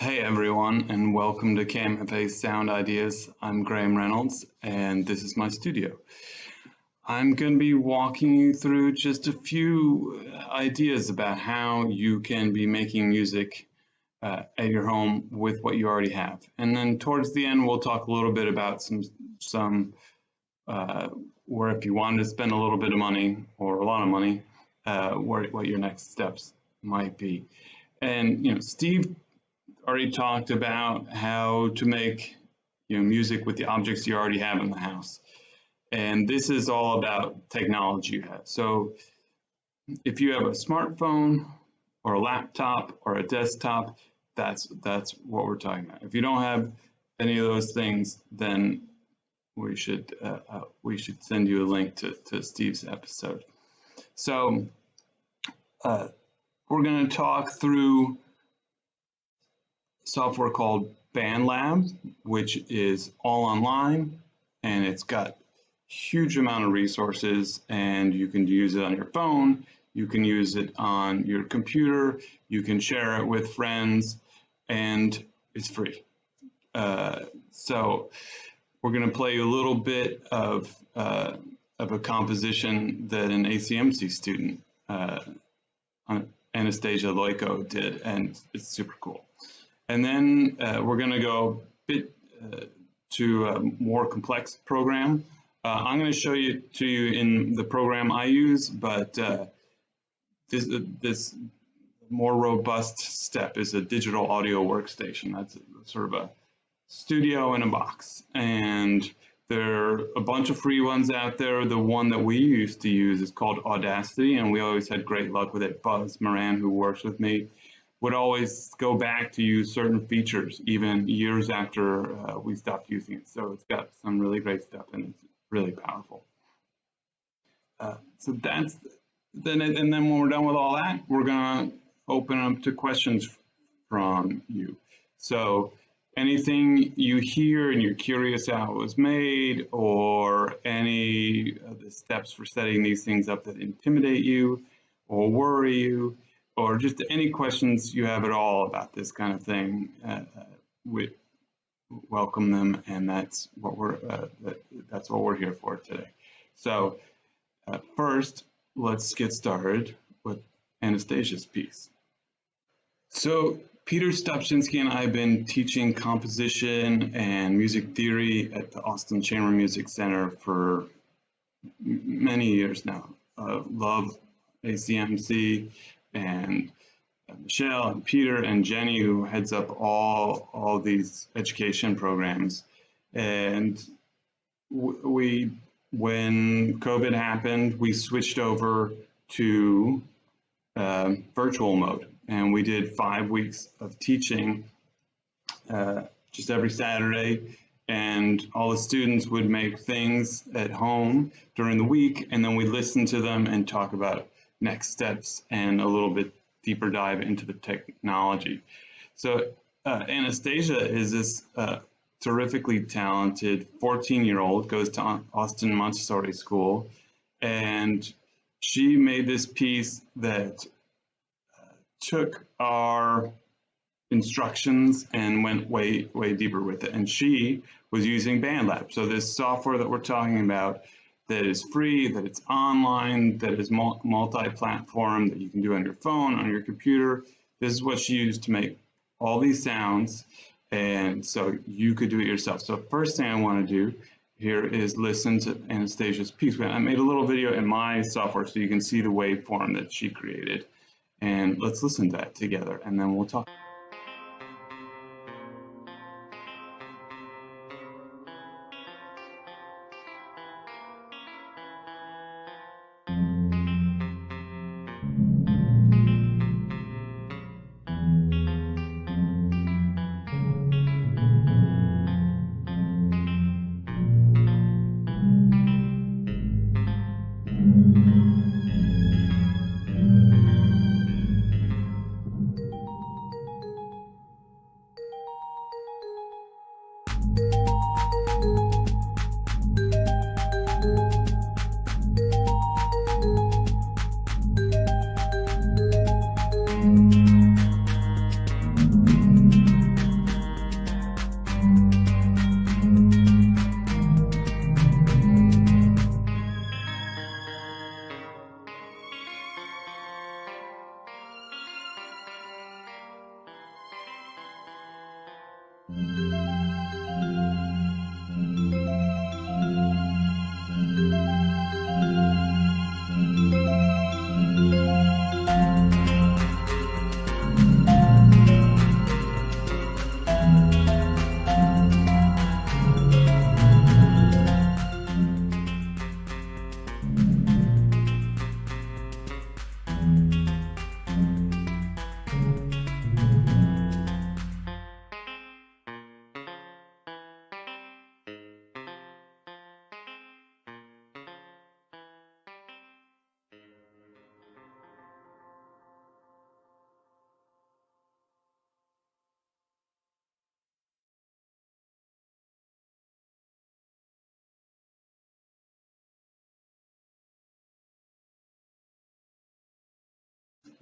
Hey everyone, and welcome to KMFA Sound Ideas. I'm Graham Reynolds, and this is my studio. I'm going to be walking you through just a few ideas about how you can be making music at your home with what you already have. And then towards the end, we'll talk a little bit about some where if you wanted to spend a little bit of money or a lot of money, what your next steps might be. And Steve already talked about how to make music with the objects you already have in the house. And this is all about technology you have. So if you have a smartphone or a laptop or a desktop, that's what we're talking about. If you don't have any of those things, then we should send you a link to Steve's episode. So we're going to talk through software called BandLab, which is all online, and it's got huge amount of resources, and you can use it on your phone, you can use it on your computer, you can share it with friends, and it's free. So we're going to play a little bit of a composition that an ACMC student, Anastasia Loiko, did, and it's super cool. And then we're going to go a bit to a more complex program. I'm going to show you in the program I use, but this more robust step is a digital audio workstation. That's sort of a studio in a box. And there are a bunch of free ones out there. The one that we used to use is called Audacity, and we always had great luck with it. Buzz Moran, who works with me, would always go back to use certain features even years after we stopped using it. So it's got some really great stuff and it's really powerful. So that's then, and then when we're done with all that, we're gonna open up to questions from you. So anything you hear and you're curious how it was made, or any of the steps for setting these things up that intimidate you or worry you, or just any questions you have at all about this kind of thing, we welcome them, and that's what we're here for today. So first, let's get started with Anastasia's piece. So Peter Stopczynski and I have been teaching composition and music theory at the Austin Chamber Music Center for many years now. Love ACMC, and Michelle and Peter and Jenny, who heads up all these education programs. And when COVID happened, we switched over to virtual mode, and we did 5 weeks of teaching just every Saturday, and all the students would make things at home during the week, and then we listen to them and talk about next steps and a little bit deeper dive into the technology. So Anastasia is this terrifically talented 14-year-old, goes to Austin Montessori School, and she made this piece that took our instructions and went way deeper with it. And she was using BandLab. So this software that we're talking about, that is free, that it's online, that is multi-platform, that you can do on your phone, on your computer. This is what she used to make all these sounds, and so you could do it yourself. So first thing I want to do here is listen to Anastasia's piece. I made a little video in my software so you can see the waveform that she created. And let's listen to that together, and then we'll talk.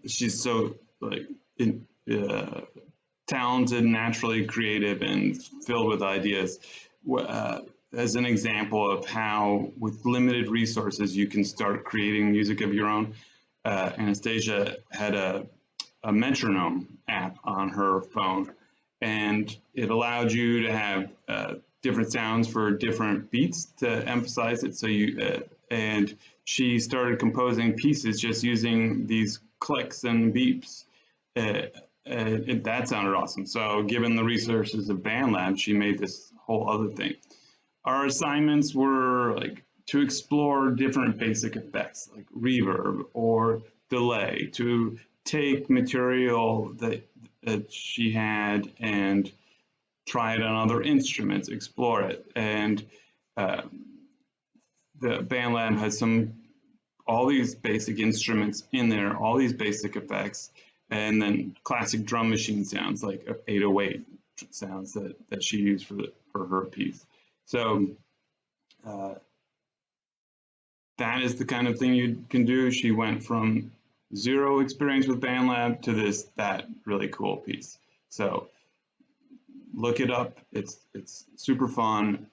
She's so like talented, naturally creative, and filled with ideas. As an example of how, with limited resources, you can start creating music of your own, Anastasia had a metronome app on her phone, and it allowed you to have different sounds for different beats to emphasize it. So and she started composing pieces just using these clicks and beeps. That sounded awesome. So given the resources of BandLab, she made this whole other thing. Our assignments were like to explore different basic effects like reverb or delay, to take material that she had and try it on other instruments, explore it. And the BandLab has all these basic instruments in there, all these basic effects, and then classic drum machine sounds like 808 sounds that she used for her piece. So that is the kind of thing you can do. She went from zero experience with BandLab to that really cool piece. So look it up. It's super fun,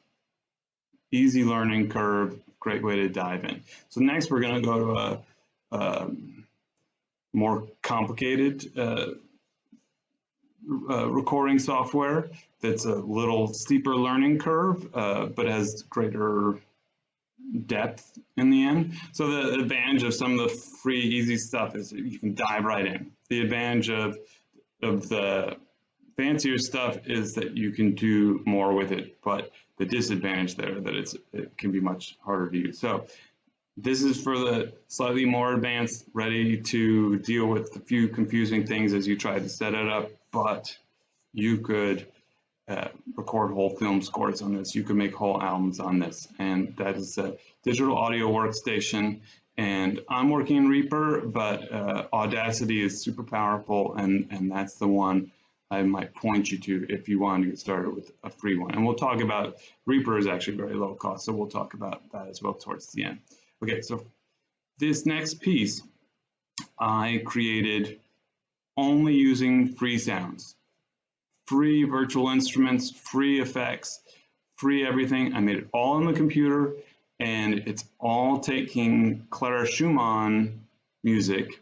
easy learning curve, great way to dive in. So next we're going to go to a more complicated recording software that's a little steeper learning curve, but has greater depth in the end. So the advantage of some of the free, easy stuff is you can dive right in. The advantage of the fancier stuff is that you can do more with it, but the disadvantage there that it can be much harder to use. So this is for the slightly more advanced, ready to deal with a few confusing things as you try to set it up, but you could record whole film scores on this. You could make whole albums on this, and that is a digital audio workstation. And I'm working in Reaper, but Audacity is super powerful, and that's the one I might point you to if you want to get started with a free one. And we'll talk about, Reaper is actually very low cost, so we'll talk about that as well towards the end. Okay, so this next piece I created only using free sounds, free virtual instruments, free effects, free everything. I made it all on the computer, and it's all taking Clara Schumann music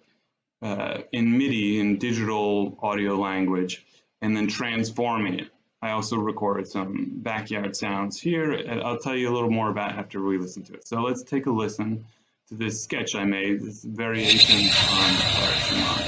in MIDI, in digital audio language, and then transforming it. I also recorded some backyard sounds here, and I'll tell you a little more about it after we listen to it. So let's take a listen to this sketch I made, this variation on Clara Schumann.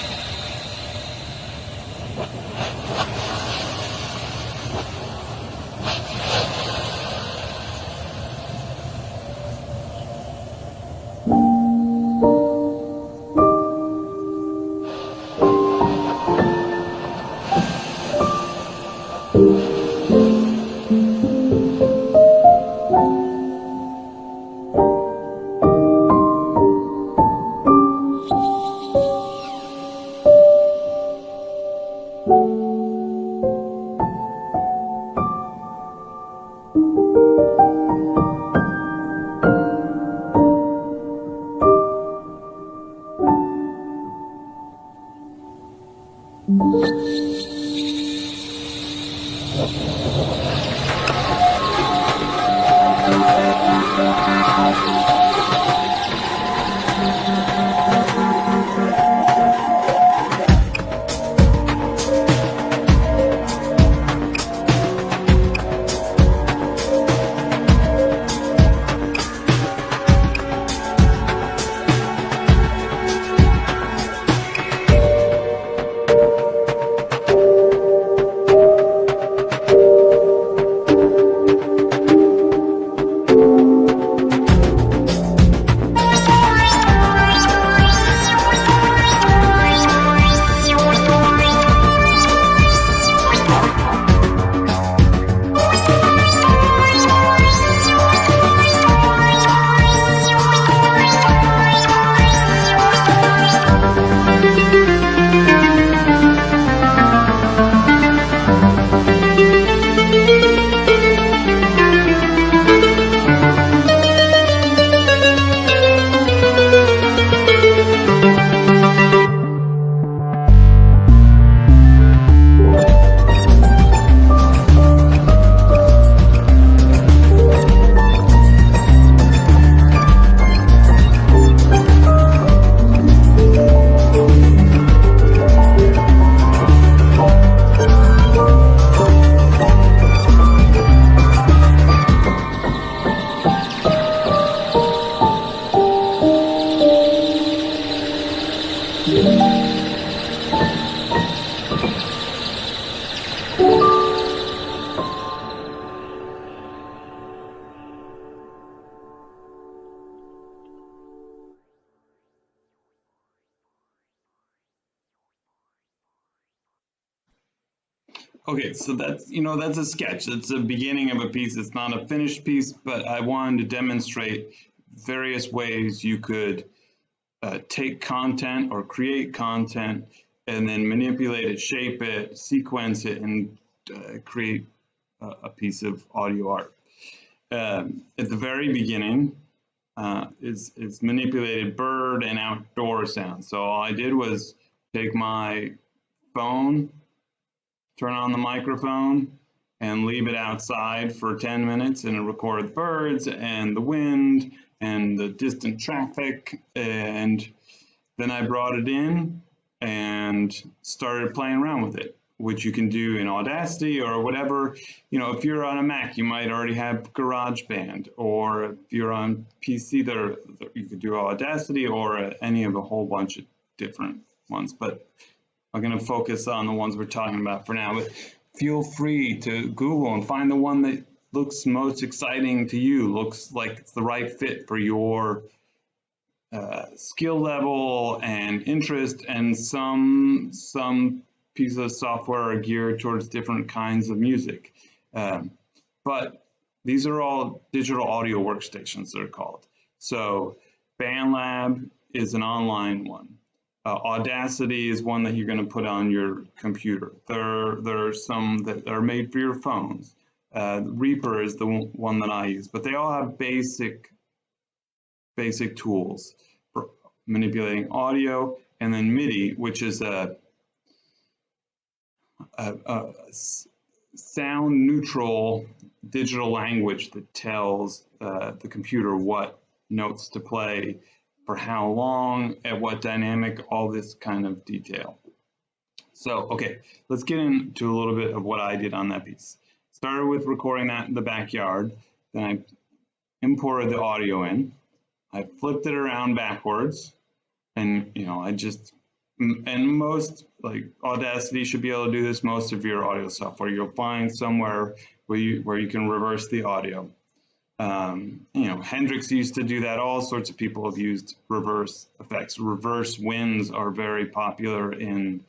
Okay, so that's, that's a sketch. It's a beginning of a piece. It's not a finished piece, but I wanted to demonstrate various ways you could take content or create content and then manipulate it, shape it, sequence it, and create a piece of audio art. At the very beginning is manipulated bird and outdoor sound. So all I did was take my phone, turn on the microphone, and leave it outside for 10 minutes and record the birds and the wind and the distant traffic. And then I brought it in and started playing around with it, which you can do in Audacity or whatever. If you're on a Mac, you might already have GarageBand, or if you're on PC, you could do Audacity or any of a whole bunch of different ones. But I'm going to focus on the ones we're talking about for now. But feel free to Google and find the one that looks most exciting to you, looks like it's the right fit for your skill level and interest, and some pieces of software are geared towards different kinds of music. But these are all digital audio workstations, they're called. So BandLab is an online one. Audacity is one that you're going to put on your computer. There are some that are made for your phones. Reaper is the one that I use, but they all have basic tools for manipulating audio, and then MIDI, which is a sound neutral digital language that tells the computer what notes to play, for how long, at what dynamic, all this kind of detail. So, okay, let's get into a little bit of what I did on that piece. Started with recording that in the backyard, then I imported the audio in, I flipped it around backwards, and and most, like Audacity should be able to do this, most of your audio software, you'll find somewhere where you can reverse the audio. Hendrix used to do that. All sorts of people have used reverse effects. Reverse winds are very popular in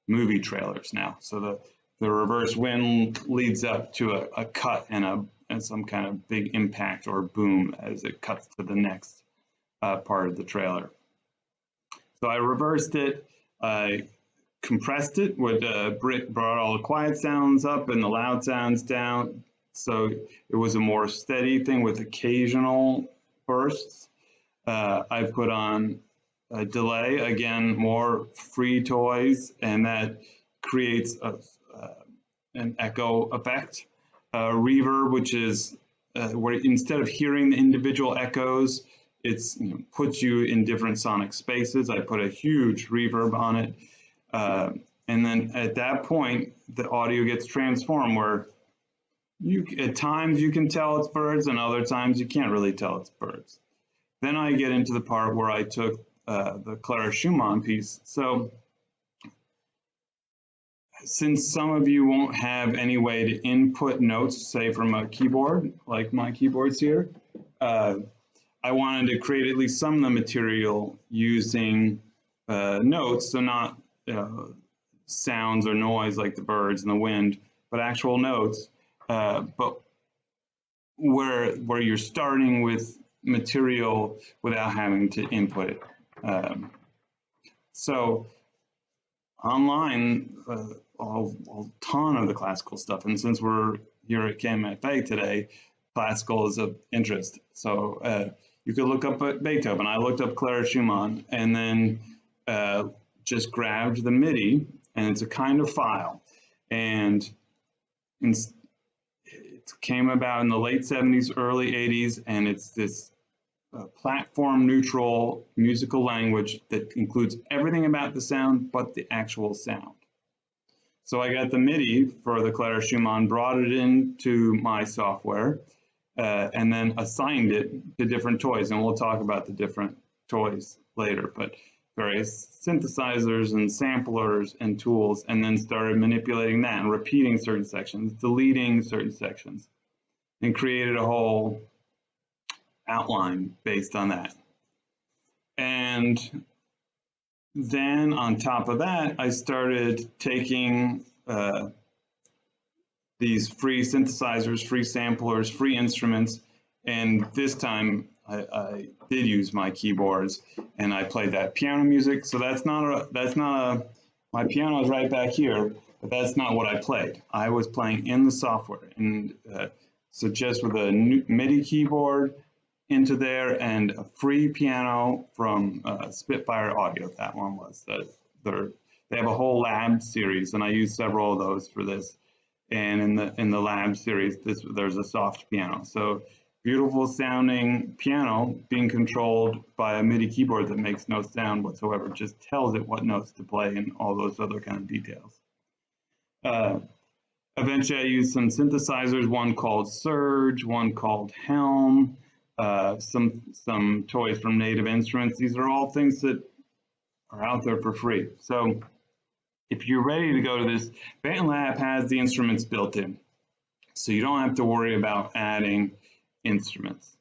movie trailers now. So the reverse wind leads up to a cut and some kind of big impact or boom as it cuts to the next part of the trailer. So I reversed it. I compressed it with brought all the quiet sounds up and the loud sounds down. So it was a more steady thing with occasional bursts. I put on a delay, again, more free toys, and that creates an echo effect. Reverb, which is where instead of hearing the individual echoes, it's puts you in different sonic spaces. I put a huge reverb on it. And then at that point, the audio gets transformed where at times you can tell it's birds, and other times you can't really tell it's birds. Then I get into the part where I took the Clara Schumann piece. So since some of you won't have any way to input notes, say from a keyboard, like my keyboards here, I wanted to create at least some of the material using notes, so not sounds or noise like the birds and the wind, but actual notes. But where you're starting with material without having to input it. So online, a ton of the classical stuff, and since we're here at KMFA today, classical is of interest. So you could look up at Beethoven. I looked up Clara Schumann, and then just grabbed the MIDI, and it's a kind of file, and it came about in the late 70s, early 80s, and it's this platform neutral musical language that includes everything about the sound but the actual sound. So I got the MIDI for the Clara Schumann, brought it into my software, and then assigned it to different toys, and we'll talk about the different toys later, but various synthesizers and samplers and tools, and then started manipulating that and repeating certain sections, deleting certain sections, and created a whole outline based on that. And then on top of that, I started taking these free synthesizers, free samplers, free instruments. And this time I did use my keyboards and I played that piano music. So my piano is right back here, but that's not what I played. I was playing in the software. And so just with a MIDI keyboard into there and a free piano from Spitfire Audio, that one was. They have a whole lab series, and I used several of those for this. And in the lab series, there's a soft piano. So beautiful sounding piano being controlled by a MIDI keyboard that makes no sound whatsoever, just tells it what notes to play and all those other kind of details. Eventually I used some synthesizers, one called Surge, one called Helm, some toys from Native Instruments. These are all things that are out there for free. So if you're ready to go to this, BandLab has the instruments built in. So you don't have to worry about adding instruments.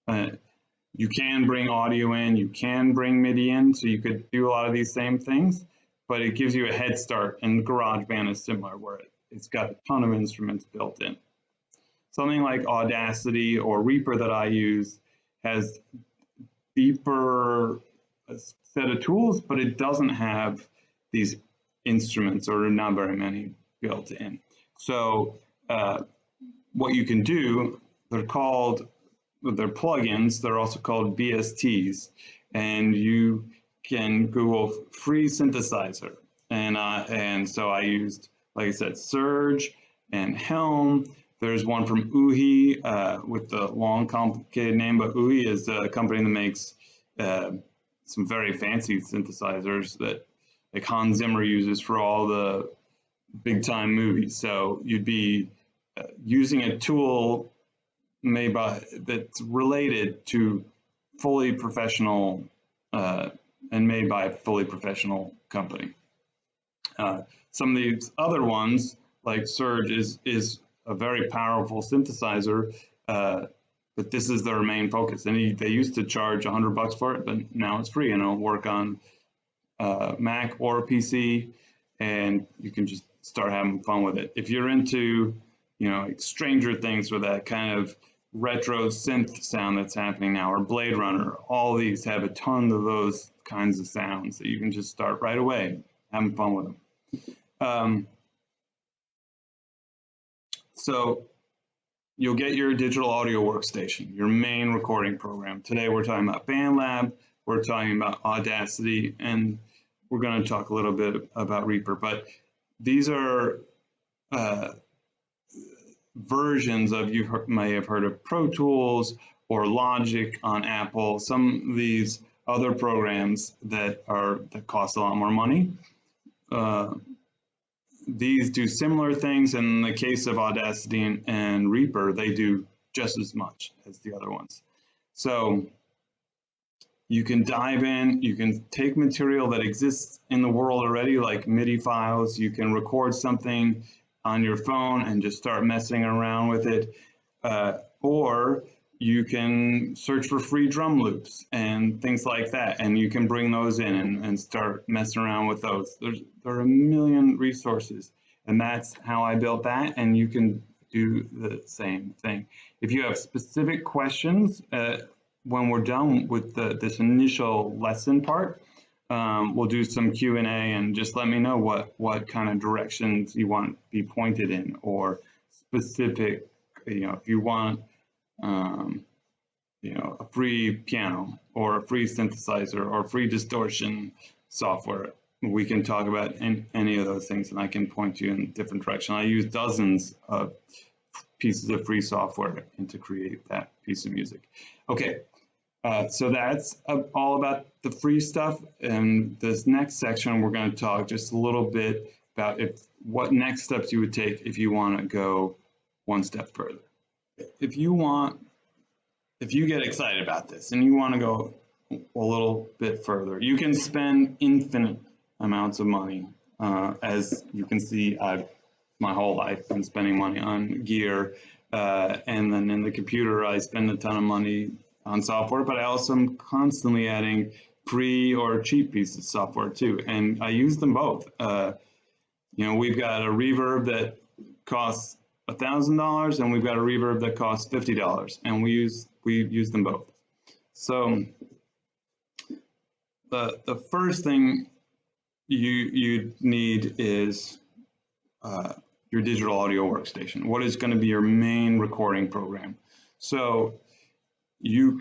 You can bring audio in, you can bring MIDI in, so you could do a lot of these same things, but it gives you a head start, and GarageBand is similar, where it's got a ton of instruments built in. Something like Audacity or Reaper that I use has deeper set of tools, but it doesn't have these instruments, or not very many, built in. So what you can do, they're plugins, they're also called BSTs, and you can Google free synthesizer. And so I used, like I said, Surge and Helm. There's one from Uhi with the long, complicated name, but Uhi is a company that makes some very fancy synthesizers that like Hans Zimmer uses for all the big time movies. So you'd be using a tool made by that's related to fully professional and made by a fully professional company. Some of these other ones, like Surge, is a very powerful synthesizer, but this is their main focus. And they used to charge $100 for it, but now it's free, and it'll work on Mac or PC, and you can just start having fun with it. If you're into, like Stranger Things with that kind of retro synth sound that's happening now, or Blade Runner, all these have a ton of those kinds of sounds that you can just start right away having fun with them. So you'll get your digital audio workstation, your main recording program. Today we're talking about BandLab, we're talking about Audacity, and we're going to talk a little bit about Reaper. But these are versions of, you may have heard of Pro Tools or Logic on Apple, some of these other programs that cost a lot more money. These do similar things. In the case of Audacity and Reaper, they do just as much as the other ones. So you can dive in, you can take material that exists in the world already, like MIDI files, you can record something on your phone and just start messing around with it, or you can search for free drum loops and things like that, and you can bring those in and start messing around with those. There are a million resources, and that's how I built that, and you can do the same thing. If you have specific questions, when we're done with this initial lesson part, we'll do some Q&A, and just let me know what kind of directions you want to be pointed in, or specific, if you want a free piano or a free synthesizer or free distortion software, we can talk about any of those things, and I can point you in different directions. I use dozens of pieces of free software to create that piece of music. Okay, so that's all about the free stuff. And this next section, we're going to talk just a little bit about what next steps you would take if you want to go one step further. If you get excited about this and you want to go a little bit further, you can spend infinite amounts of money. As you can see, I've my whole life been spending money on gear, and then in the computer I spend a ton of money on software, but I also am constantly adding free or cheap pieces of software too, and I use them both. We've got a reverb that costs $1,000, and we've got a reverb that costs $50, and we use them both. So the first thing you need is your digital audio workstation. What is going to be your main recording program? So you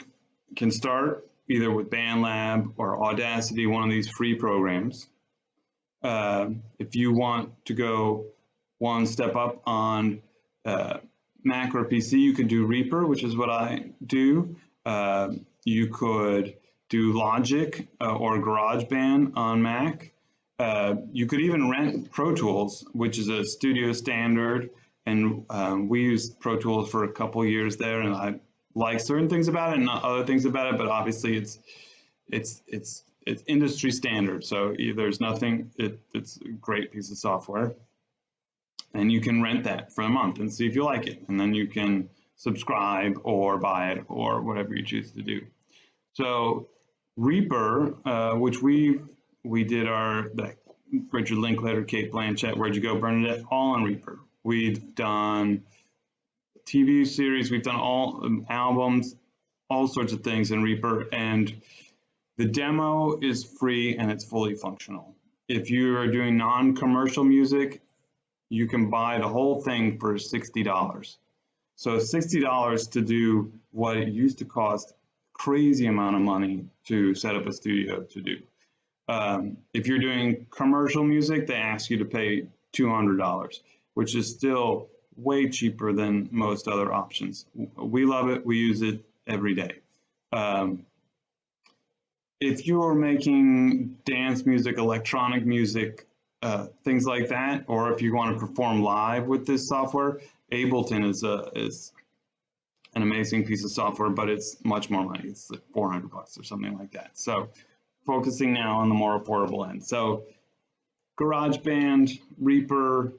can start either with BandLab or Audacity, one of these free programs. If you want to go one step up on Mac or PC, you could do Reaper, which is what I do. You could do Logic or GarageBand on Mac. You could even rent Pro Tools, which is a studio standard, and we used Pro Tools for a couple years there, and I like certain things about it and not other things about it, but obviously it's industry standard, so there's nothing, it's a great piece of software, and you can rent that for a month and see if you like it, and then you can subscribe or buy it or whatever you choose to do. So Reaper, which we did the Richard Linklater, Kate Blanchett, Where'd You Go, Bernadette, all on Reaper. We've done TV series, we've done all albums, all sorts of things in Reaper, and the demo is free and it's fully functional. If you are doing non-commercial music, you can buy the whole thing for $60. So $60 to do what it used to cost crazy amount of money to set up a studio to do. If you're doing commercial music, they ask you to pay $200, which is still way cheaper than most other options. We love it. We use it every day. If you're making dance music, electronic music, things like that, or if you want to perform live with this software, Ableton is an amazing piece of software, but it's much more money. It's like $400 or something like that. So focusing now on the more affordable end. So GarageBand, Reaper,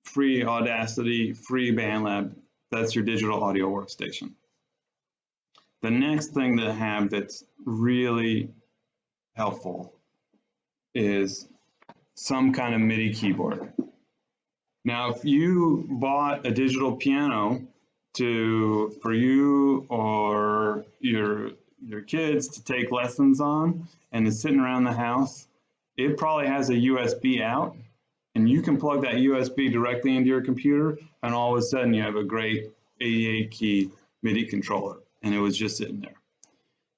free Audacity, free BandLab, that's your digital audio workstation. The next thing to have that's really helpful is some kind of MIDI keyboard. Now, if you bought a digital piano for you or your kids to take lessons on and is sitting around the house, it probably has a USB out, and you can plug that USB directly into your computer, and all of a sudden you have a great 88 key MIDI controller, and it was just sitting there.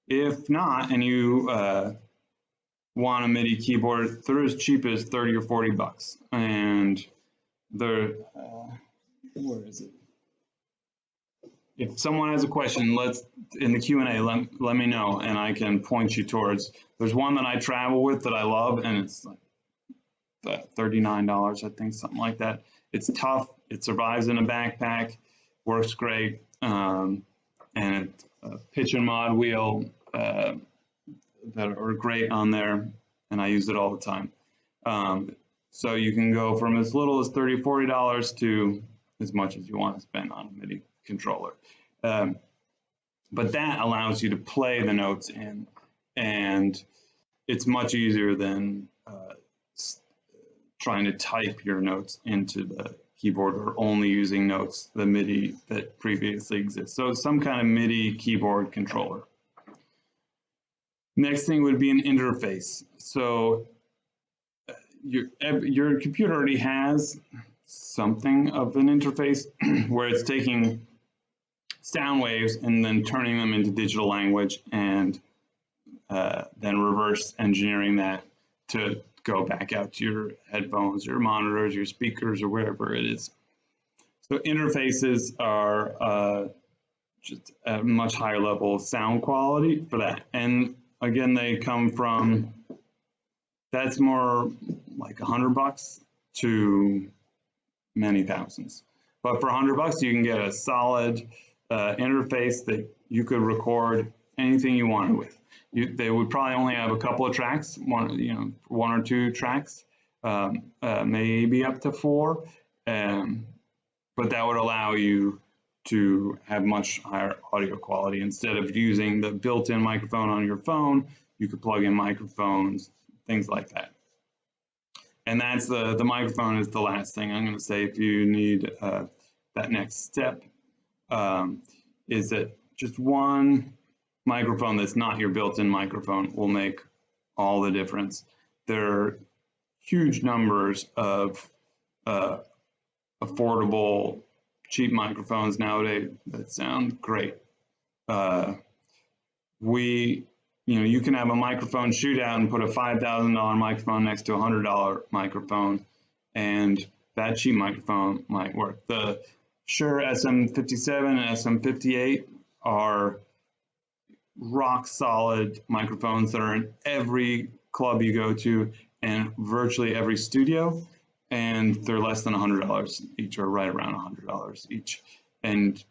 If not, and you want a MIDI keyboard, they're as cheap as 30 or 40 bucks, and they're where is it? If someone has a question, in the Q&A, let me know, and I can point you towards. There's one that I travel with that I love, and it's like $39, I think, something like that. It's tough. It survives in a backpack, works great, and a pitch and mod wheel that are great on there, and I use it all the time. So you can go from as little as $30, $40 to as much as you want to spend on a MIDI controller. But that allows you to play the notes in, and it's much easier than trying to type your notes into the keyboard or only using notes, the MIDI that previously exists. So some kind of MIDI keyboard controller. Next thing would be an interface. So your computer already has something of an interface where it's taking sound waves and then turning them into digital language, and then reverse engineering that to go back out to your headphones, your monitors, your speakers, or wherever it is. So interfaces are just a much higher level of sound quality for that. And again, they come from, that's more like $100 to many thousands. But for $100, you can get a solid interface that you could record anything you wanted with. They would probably only have a couple of tracks, one or two tracks, maybe up to 4, but that would allow you to have much higher audio quality. Instead of using the built-in microphone on your phone, you could plug in microphones, things like that. And that's the microphone is the last thing I'm going to say. If you need that next step, is that just one microphone that's not your built-in microphone will make all the difference. There are huge numbers of affordable, cheap microphones nowadays that sound great. You can have a microphone shootout and put a $5,000 microphone next to a $100 microphone, and that cheap microphone might work. The Shure SM57 and SM58 are rock solid microphones that are in every club you go to and virtually every studio, and they're less than $100 each, or right around $100 each. And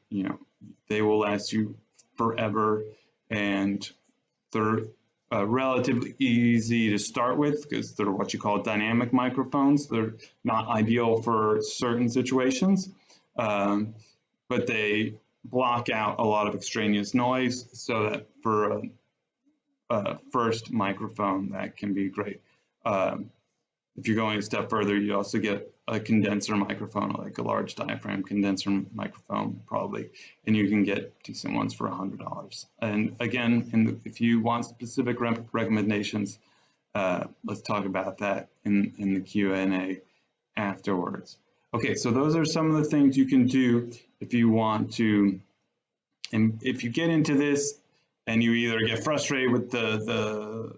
they will last you forever, and they're relatively easy to start with because they're what you call dynamic microphones. They're not ideal for certain situations, but they block out a lot of extraneous noise, so that for a first microphone, that can be great. If you're going a step further, you also get a condenser microphone, like a large diaphragm condenser microphone, probably, and you can get decent ones for $100. And again, if you want specific recommendations, let's talk about that in the Q&A afterwards. Okay, so those are some of the things you can do if you want to, and if you get into this and you either get frustrated with the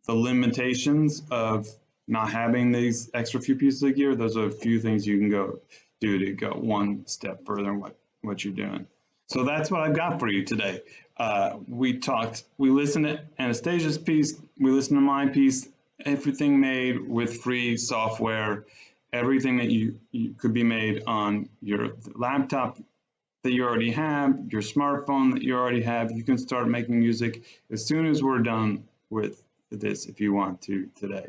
limitations of not having these extra few pieces of gear, those are a few things you can go do to go one step further in what you're doing. So that's what I've got for you today. We listened to Anastasia's piece, we listened to my piece, everything made with free software, everything that you could be made on your laptop that you already have, your smartphone that you already have. You can start making music as soon as we're done with this, if you want to, today.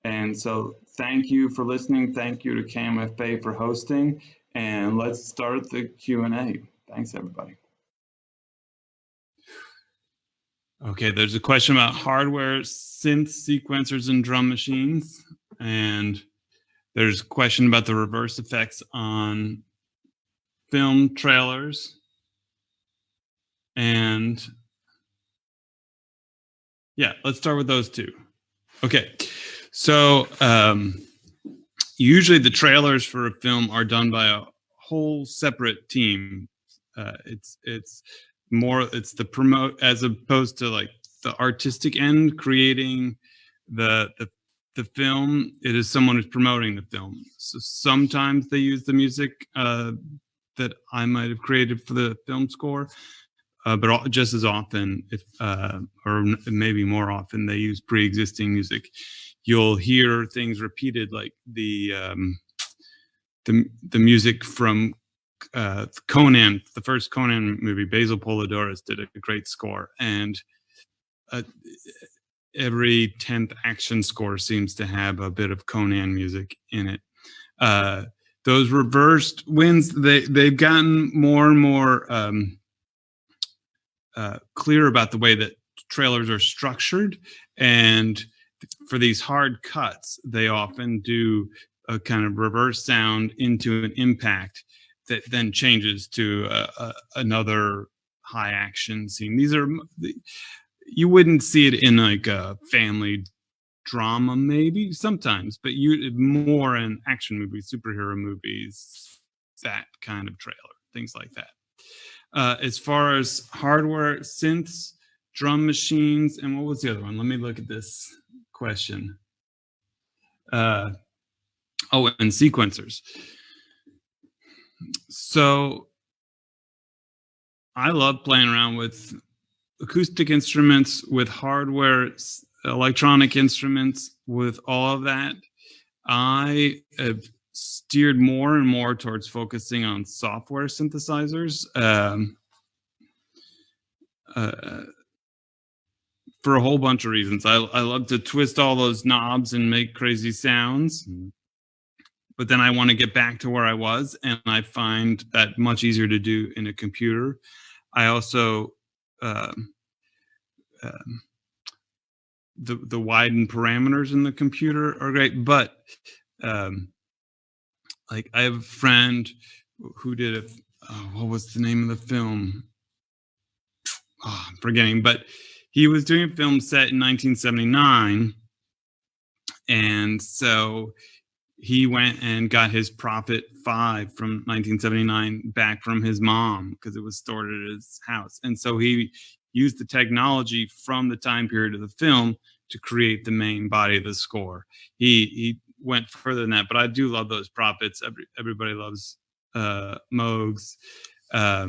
And so thank you for listening. Thank you to KMFA for hosting. And let's start the Q&A. Thanks, everybody. Okay, there's a question about hardware, synth sequencers, and drum machines. And there's a question about the reverse effects on film trailers. And yeah, let's start with those two. Okay, so usually the trailers for a film are done by a whole separate team. It's the promote, as opposed to like the artistic end, creating the film. It is someone who's promoting the film. So sometimes they use the music that I might have created for the film score, but just as often, or maybe more often, they use pre-existing music. You'll hear things repeated, like the music from Conan, the first Conan movie. Basil Polidorus did a great score, and every 10th action score seems to have a bit of Conan music in it. Those reversed wins, they've gotten more and more clear about the way that trailers are structured, and for these hard cuts, they often do a kind of reverse sound into an impact that then changes to another high action scene. These are, you wouldn't see it in like a family drama, maybe sometimes, but more in action movies, superhero movies, that kind of trailer, things like that. As far as hardware, synths, drum machines, and what was the other one? Let me look at this question. And sequencers. So I love playing around with acoustic instruments, with hardware, electronic instruments, with all of that. I have steered more and more towards focusing on software synthesizers for a whole bunch of reasons. I love to twist all those knobs and make crazy sounds, but then I want to get back to where I was, and I find that much easier to do in a computer. I also the widened parameters in the computer are great, but like I have a friend who did it. What was the name of the film? Oh, I'm forgetting, but he was doing a film set in 1979. And so he went and got his Prophet 5 from 1979 back from his mom because it was stored at his house. And so he used the technology from the time period of the film to create the main body of the score. He went further than that, but I do love those Prophets. Everybody loves Moogs. I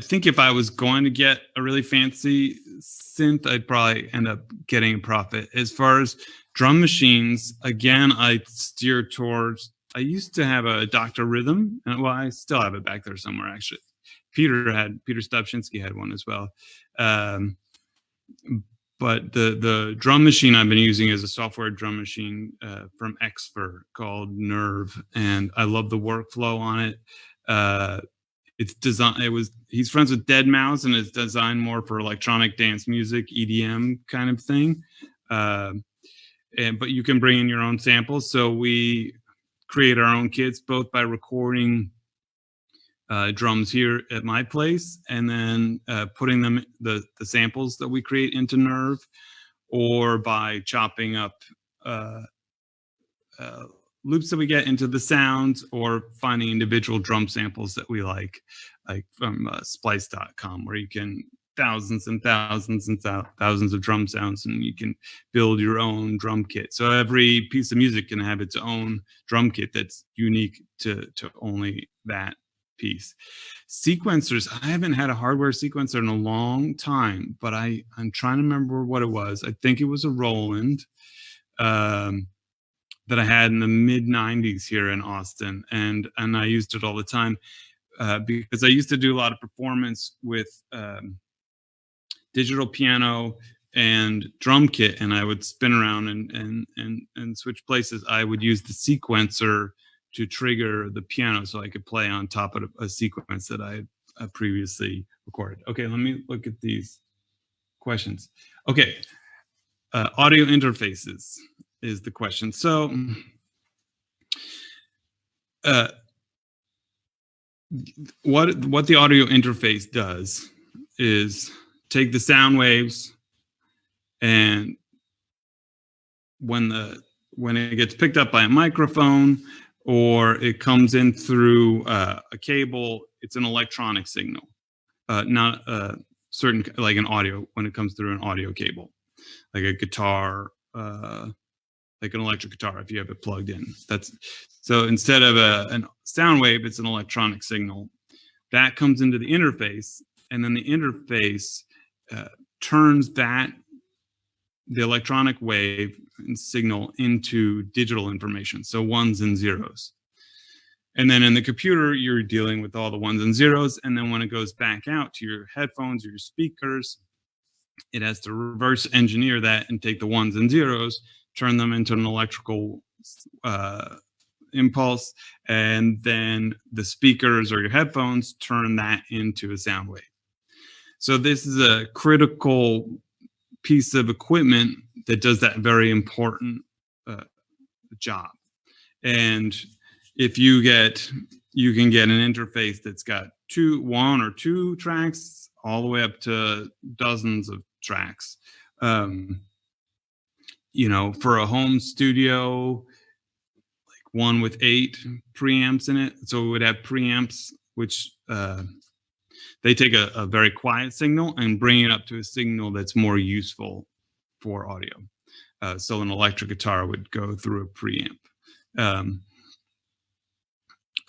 think if I was going to get a really fancy synth, I'd probably end up getting a Prophet. As far as drum machines, again, I steer towards. I used to have a Dr. Rhythm, and well, I still have it back there somewhere actually. Peter Stopczynski had one as well. But the drum machine I've been using is a software drum machine from Expert called Nerve, and I love the workflow on it. It's designed. He's friends with deadmau5, and it's designed more for electronic dance music, EDM kind of thing. But you can bring in your own samples. So we create our own kits, both by recording drums here at my place, and then putting them the samples that we create into Nerve, or by chopping up loops that we get into the sounds, or finding individual drum samples that we like from splice.com, where you can thousands and thousands and thousands of drum sounds, and you can build your own drum kit. So every piece of music can have its own drum kit that's unique to only that piece. Sequencers, I haven't had a hardware sequencer in a long time, but I'm trying to remember what it was. I think it was a Roland that I had in the mid 90s here in Austin, and I used it all the time because I used to do a lot of performance with digital piano and drum kit, and I would spin around and switch places. I would use the sequencer to trigger the piano so I could play on top of a sequence that I had previously recorded. Okay, let me look at these questions. Okay, audio interfaces is the question. So what the audio interface does is take the sound waves, and when it gets picked up by a microphone or it comes in through a cable, it's an electronic signal, not certain like an audio. When it comes through an audio cable, like a guitar, like an electric guitar, if you have it plugged in, so instead of a sound wave, it's an electronic signal that comes into the interface, and then the interface turns the electronic wave and signal into digital information, so ones and zeros. And then in the computer, you're dealing with all the ones and zeros, and then when it goes back out to your headphones or your speakers, it has to reverse engineer that and take the ones and zeros, turn them into an electrical impulse, and then the speakers or your headphones turn that into a sound wave. So this is a critical piece of equipment that does that very important job. And if you can get an interface that's got one or two tracks all the way up to dozens of tracks. For a home studio, like one with 8 preamps in it. So it would have preamps, which they take a very quiet signal and bring it up to a signal that's more useful for audio. So an electric guitar would go through a preamp.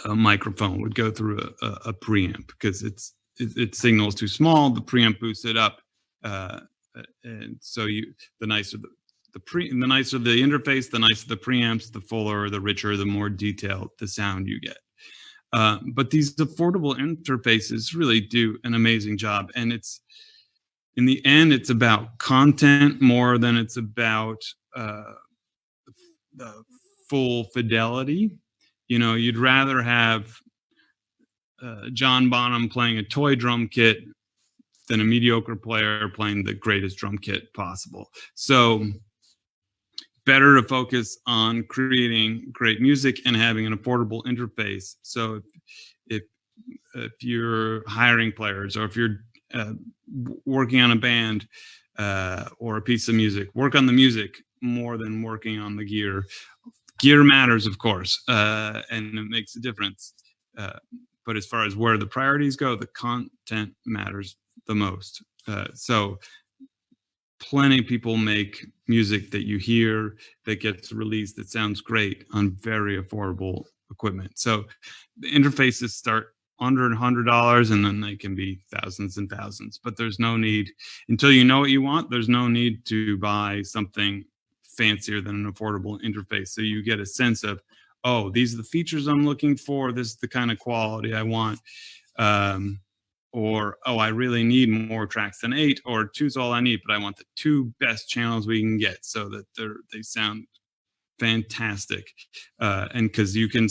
A microphone would go through a preamp because its signal is too small. The preamp boosts it up, and so the nicer the nicer the interface, the nicer the preamps, the fuller, the richer, the more detailed the sound you get. But these affordable interfaces really do an amazing job, and in the end, it's about content more than it's about the full fidelity. You'd rather have John Bonham playing a toy drum kit than a mediocre player playing the greatest drum kit possible. So better to focus on creating great music and having an affordable interface. So if if you're hiring players, or if you're working on a band or a piece of music, work on the music more than working on the gear. Gear matters, of course, and it makes a difference. But as far as where the priorities go, the content matters the most. So plenty of people make music that you hear that gets released that sounds great on very affordable equipment. So the interfaces start under $100, and then they can be thousands and thousands. But there's no need, until you know what you want, there's no need to buy something fancier than an affordable interface. So you get a sense of, oh, these are the features I'm looking for. This is the kind of quality I want. Or, oh, I really need more tracks than 8, or 2's all I need, but I want the 2 best channels we can get so that they sound fantastic. And because you can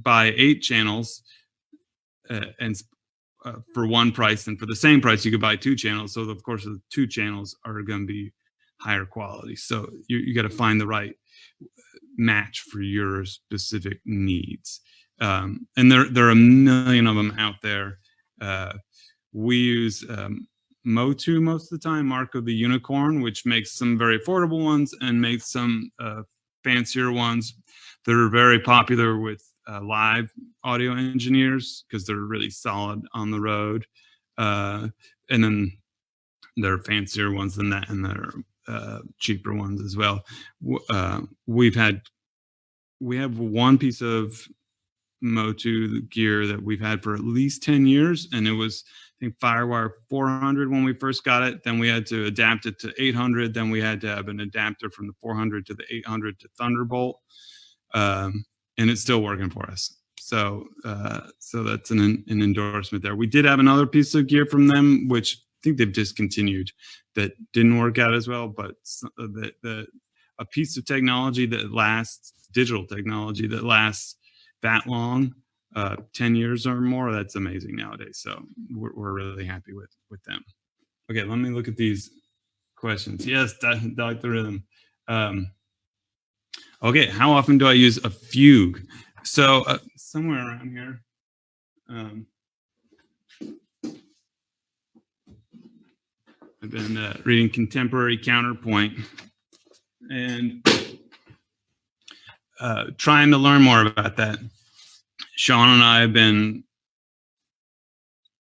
buy 8 channels and for one price, and for the same price you could buy 2 channels. So of course the 2 channels are going to be higher quality. So you got to find the right match for your specific needs. And there are a million of them out there. We use Motu most of the time, Mark of the Unicorn, which makes some very affordable ones and makes some fancier ones that are very popular with live audio engineers because they're really solid on the road. And then there are fancier ones than that, and there are cheaper ones as well. We have one piece of Motu gear that we've had for at least 10 years, and it was, I think, Firewire 400 when we first got it. Then we had to adapt it to 800. Then we had to have an adapter from the 400 to the 800 to Thunderbolt, and it's still working for us. So that's an endorsement there. We did have another piece of gear from them, which I think they've discontinued, that didn't work out as well. But a piece of technology that lasts, digital technology that lasts that long, 10 years or more, that's amazing nowadays. So we're really happy with them. Okay, let me look at these questions. Yes, Dr. Rhythm. Okay, how often do I use a fugue? So somewhere around here. I've been reading Contemporary Counterpoint and trying to learn more about that. Sean and I have been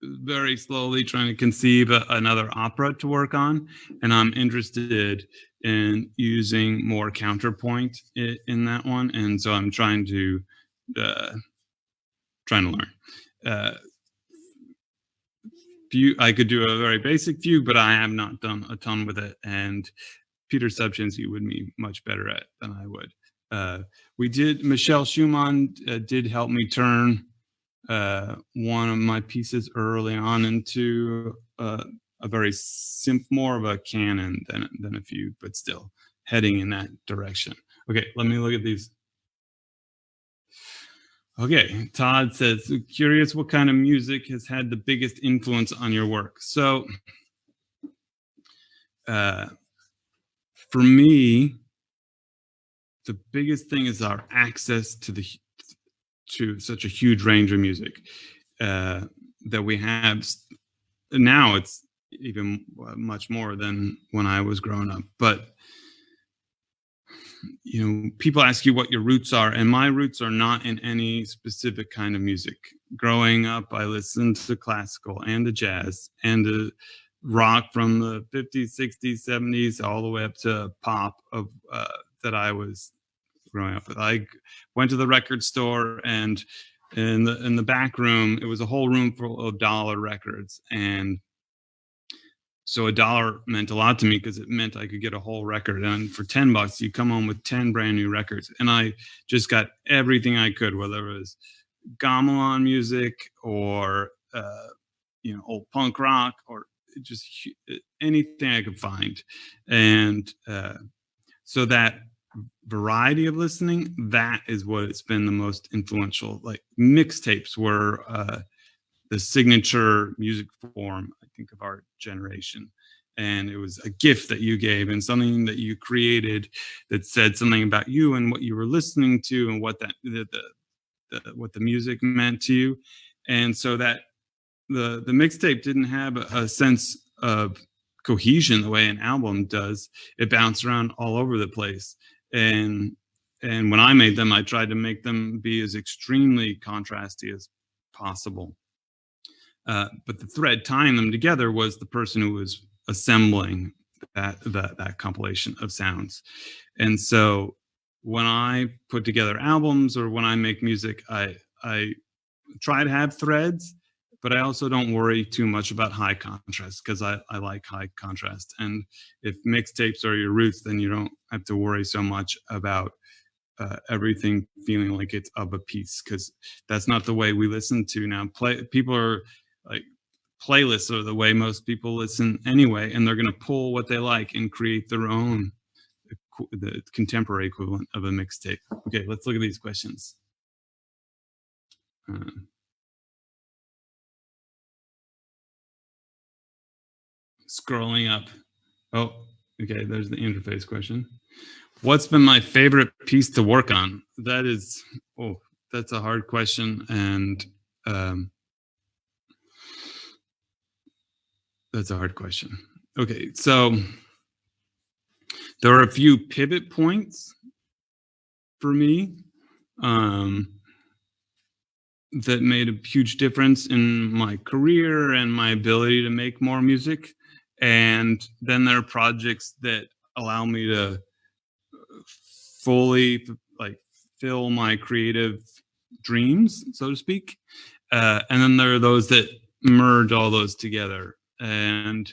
very slowly trying to conceive another opera to work on, and I'm interested in using more counterpoint in that one, and so I'm trying to learn. I could do a very basic fugue, but I have not done a ton with it, and Peter Subchinski would be much better at than I would. Michelle Schumann did help me turn one of my pieces early on into a very more of a canon than a fugue, but still heading in that direction. Okay, let me look at these. Okay, Todd says, curious what kind of music has had the biggest influence on your work? So for me, the biggest thing is our access to such a huge range of music that we have now. It's even much more than when I was growing up. But people ask you what your roots are, and my roots are not in any specific kind of music. Growing up, I listened to classical and to jazz and to rock from the 50s, 60s, 70s, all the way up to pop of that I was growing up with. I went to the record store, and in the back room, it was a whole room full of dollar records, and so $1 meant a lot to me because it meant I could get a whole record. And for $10, you come home with 10 brand new records, and I just got everything I could, whether it was gamelan music or old punk rock or just anything I could find, and so that variety of listening, that is what it's been the most influential. Like mixtapes were the signature music form, I think, of our generation. and it was a gift that you gave and something that you created that said something about you and what you were listening to and what that what the music meant to you. And so that the mixtape didn't have a sense of cohesion the way an album does. It bounced around all over the place. And when I made them, I tried to make them be as extremely contrasty as possible. But the thread tying them together was the person who was assembling that compilation of sounds. And so when I put together albums or when I make music, I try to have threads, but I also don't worry too much about high contrast because I like high contrast. And if mixtapes are your roots, then you don't have to worry so much about everything feeling like it's of a piece, because that's not the way we listen to now. People are like, playlists are the way most people listen anyway, and they're going to pull what they like and create their own, the contemporary equivalent of a mixtape. Okay, let's look at these questions. Scrolling up. Oh, okay, there's the interface question. What's been my favorite piece to work on? That is, that's a hard question, and that's a hard question. Okay, so there are a few pivot points for me that made a huge difference in my career and my ability to make more music. And then there are projects that allow me to fully like fill my creative dreams, so to speak. And then there are those that merge all those together. And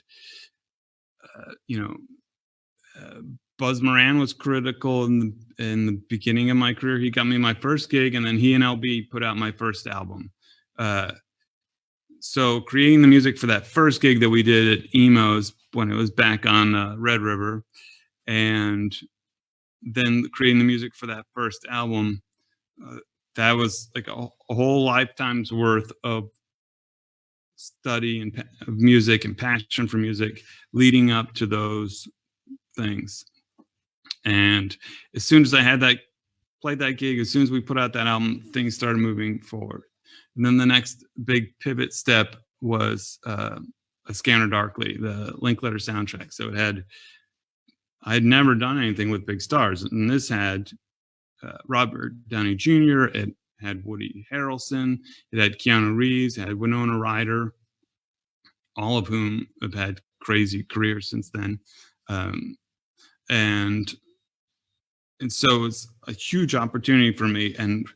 Buzz Moran was critical in the beginning of my career. He got me my first gig, and then he and LB put out my first album. So creating the music for that first gig that we did at Emo's when it was back on Red River, and then creating the music for that first album, that was like a whole lifetime's worth of study and of music and passion for music leading up to those things. And as soon as I had that, played that gig, as soon as we put out that album, things started moving forward. And then the next big pivot step was A Scanner Darkly, the Linkletter soundtrack. So I had never done anything with big stars, and this had Robert Downey Jr., it had Woody Harrelson, it had Keanu Reeves, it had Winona Ryder, all of whom have had crazy careers since then. And so it's a huge opportunity for me, and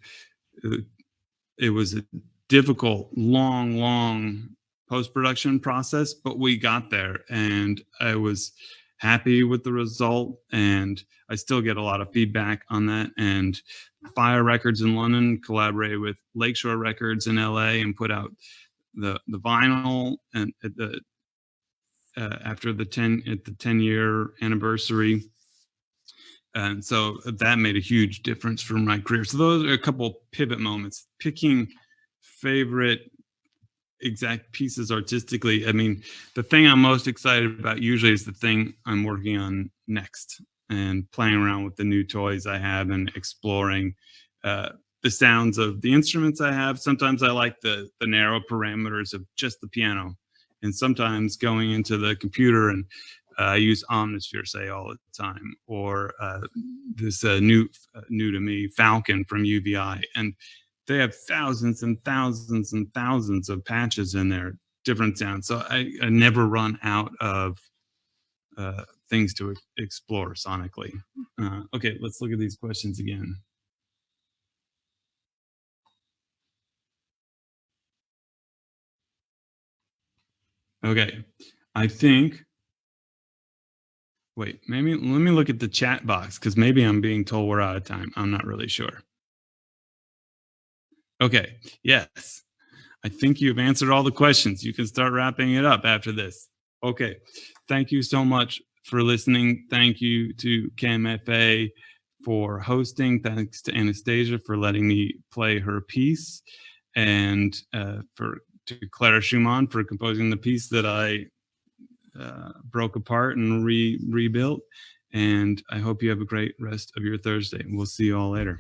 it was a difficult, long post-production process, but we got there, and I was happy with the result, and I still get a lot of feedback on that. And Fire Records in London collaborated with Lakeshore Records in LA and put out the vinyl, and after the 10-year anniversary. And so that made a huge difference for my career. So those are a couple pivot moments. Picking favorite exact pieces artistically, I mean, the thing I'm most excited about usually is the thing I'm working on next, and playing around with the new toys I have and exploring the sounds of the instruments I have. Sometimes I like the narrow parameters of just the piano, and sometimes going into the computer, and I use Omnisphere, say, all the time, or this new to me, Falcon from UVI, and they have thousands and thousands and thousands of patches in there, different sounds. So I never run out of things to explore sonically. Okay, let's look at these questions again. Okay, I think, wait, maybe let me look at the chat box, because maybe I'm being told we're out of time. I'm not really sure. Okay, yes. I think you've answered all the questions. You can start wrapping it up after this. Okay, thank you so much for listening. Thank you to KMFA for hosting. Thanks to Anastasia for letting me play her piece, and to Clara Schumann for composing the piece that I broke apart and rebuilt. And I hope you have a great rest of your Thursday. We'll see you all later.